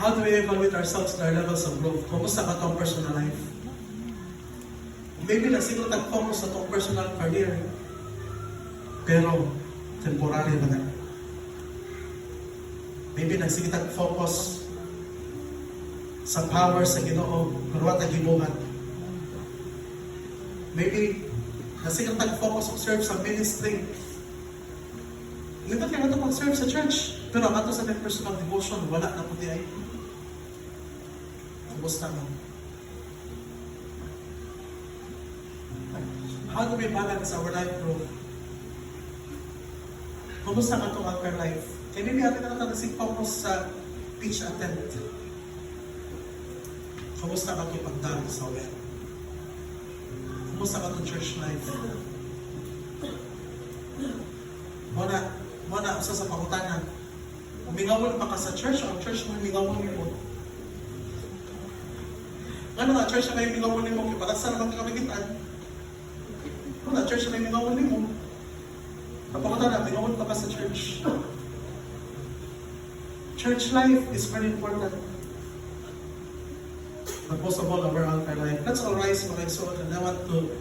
How do we evaluate ourselves in our levels of growth? Kumusta ka itong personal life? Maybe nasiguro tag-focus sa itong personal career. Pero, temporary ba na? Maybe nasiguro tag-focus sa power sa Ginoo, pero what nagibuhat. Maybe, nasiguro tag-focus mag-serve sa ministry. Lipat ka ito mag-serve sa church. Pero ang ato sa personal devotion, wala na po di ay. Kumusta mo? How do we balance our life growth? Kumusta nga itong anchor life? Kaya maybe atin na natin focus sa pitch attempt. Kumusta ka itong pagdaan sa ulan? Kumusta ka itong church life? Muna, usa sa pangutanan. Umingawon pa ka sa church o ang church mo umingawon mo? Ano nga, church na may umingawon mo, ipalatsa naman ka kamigitan. Muna, church na may umingawon mo. Ang pangutanan, umingawon pa ka sa church. Church life is very important. But most of all, our altar life. Let's all rise, mga igsoon, and I want to